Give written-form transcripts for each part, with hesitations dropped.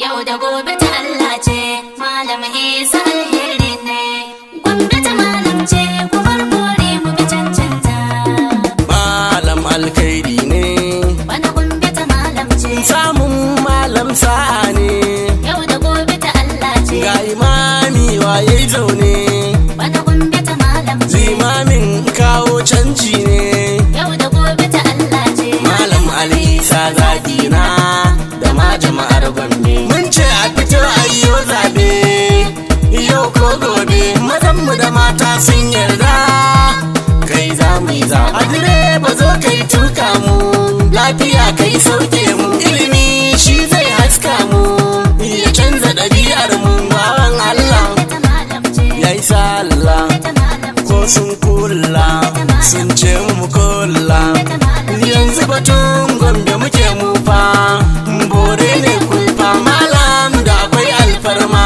Yau da gobe ta Allah ce, Malam Isa alheri ne. Gombe ta malam ce, ku bar bore mu bi cancanta. Malam alkhairi ne. Bana Gombe ta malam ce. Samun malam sa'a ne. Yau da gobe ta Allah ce. Ga imami waye zaune. Bana Gombe ta malam ce. Limamin kawo canji ne. Yau da gobe ta Allah ce. Malam Ali Isa zagina da ma jama'ar Gombe. Mun ce a fito ayyo zabe. Yau ko gobe mazanmu da mata sun yarda. Kai za mu yi za. A direba zo kai tuka mu. Lafiya kai sauke mu. Ilimi shi zai haska mu. Ya canza ɗabi'ar mu. Bawan Allah Ta malam ce. ya yi sallah. Ta malam ce. Ko sun kula sun ce mu kula. Yanzu batun Gombe muke mufa. Bore ne kulfa. Malam da akwai alfarma.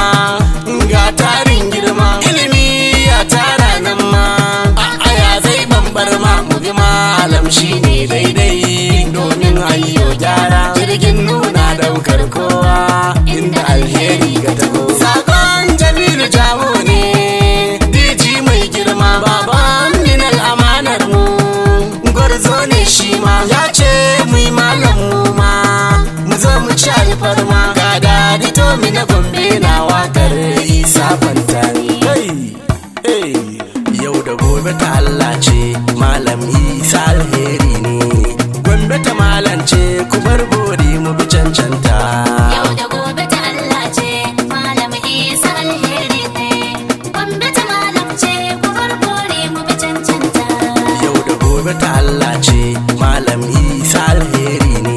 Ga tarin girma. Ilimi ya tara nan ma. A'a ya zai bambar ma. Mu bi malam shi ne daidai. Domin ayyo gyara. Jirgin nuna daukar kowa. Inda alheri ga taho. Sakon Jamilu Jawo ne. Diji mai girma. Baban minal amanar mu. Gwarzo ne shi ma. Ya ce mu yi malam mu ma. Mu zo mu ci alfarma. Ga dadi to mi na Gombe na wakar Isa Fantani. Hey, yau da gobe ta Allah ce. Malam Isa alheri ne. Gombe ta malam ce. Ku bar bori mu bi cancanta. Yau da gobe ta Allah ce, Malam Isa alheri ne. Gombe ta malam ce, ku bar bore mu bi cancanta. Yau da gobe ta Allah ce. Malam Isa alheri ne.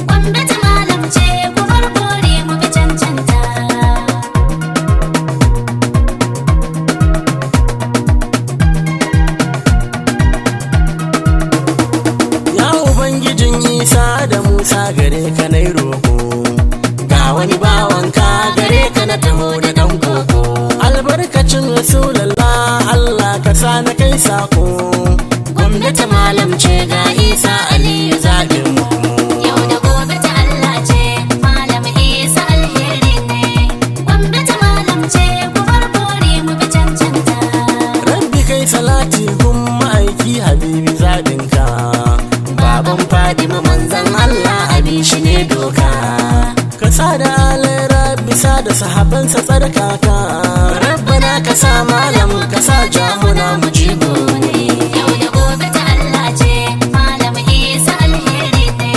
Gombe ta malam ce, ku bar bore mu bi cancanta. Ya Ubangijin Isa da Musa gare ka na roƙo. Ga wani bawanka gare ka na taho da ɗan koko. Albarkacin Rasulallah Allah ka sa na kai sako. Gombe ta malam ce ga Isa Aliyu zaɓin mu. Yau da gobe ta Allah ce, Malam Isa alheri ne. Gombe ta malam ce, ku bar bore mu bi cancanta. Rabbi kai salati gun ma'aiki Habibi zaɓinka. Baban Fadima manzan Allah abin shi ne doka. Ka sa da alai rabbi sa da sahabansa tsarkaka. Rabbana ka sa malam ka sa jamuna mu jigo ne. Yau da gobe ta Allah ce, Malam Isa alheri ne.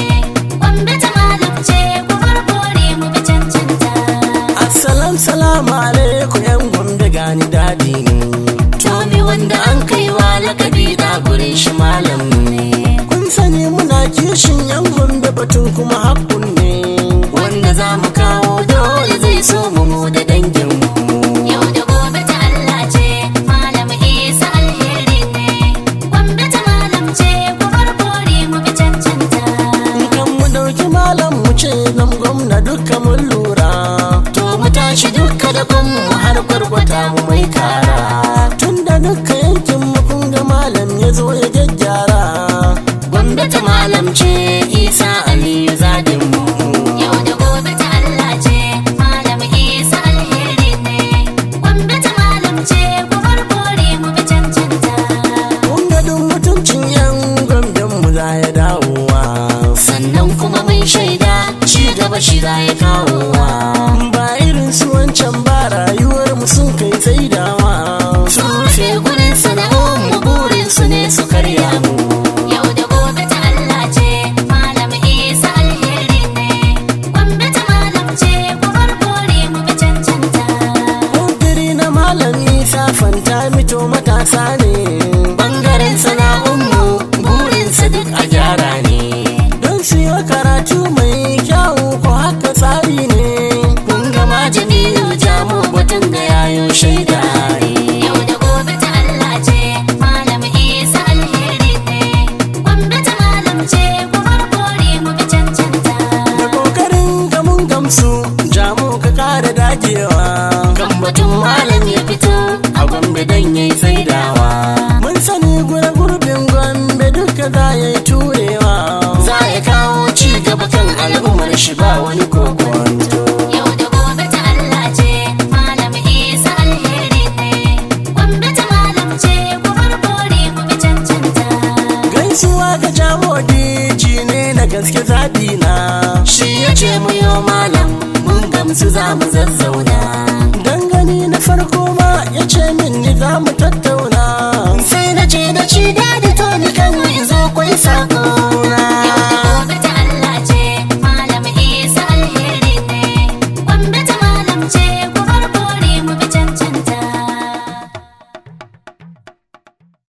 Gombe ta malam ce, ku bar bore mu bi cancanta. Assalam salamu alaikum yan Gombe gani dadi ne. Tomi wanda an kai wa lakabi da gurin shi malam ne. Kun sani muna kishin yan Gombe batun kuma hakkun ne. Wanda za mu kawo dole zai so mu da dangin mu. Yau da gobe ta Allah ce, Malam Isa alheri ne. Gombe ta malam ce, ku bar bore mu bi cancanta. Kan mu dauki malam mu ce nan gwamna dukkan mun lura. To mu tashi dukka da mu har gwargwata mu mai kara. Tunda dukka yankin mu kun ga malam ya zo ya gyaggyara. Gombe ta malam ce Isa Aliyu zadin mu. Yau da gobe ta Allah ce, Malam Isa alheri ne. Gombe ta malam ce, ku bar bore mu bi cancanta. Kun ga duk mutuncin yan Gomben mu za ya dawowa. Sannan kuma mun shaida ci gaba shi za ya kawowa. Ba irin su wancan ba rayuwar mu sun kai saidawa. Sun rufe gurin sana'o'in mu burin su ne su karya mu. Yau da gobe ta Allah ce, Malam Isa alheri ne. Gombe ta malam ce, ku bar bore mu bi cancanta. Ƙudiri na malam Isa fanta mito matasa ne. Bangaren sana'unmu burinsa duk a gyara ne. Don su yi karatu mai kyawu ko haka tsari ne. Kun gama Jamilu Jamu batun da yayo shaida ne. Yau da gobe ta Allah ce, Malam Isa alheri ne. Gombe ta malam ce, ku bar bore mu bi cancanta. Da kokarin gamun gamsu Jamu ka kara dagewa. Kan batun malam ya fito a Gombe dan yayi saidawa. Mun sani gura gurbin Gombe duka za ya yi turewa. Za ya kawo ci gaba kan al'ummar shi ba wani kokonto. Yau Lamodi ne na gaske zaɓi na, shi ya ce mu yo malam mun gamsu za mu zazzauna.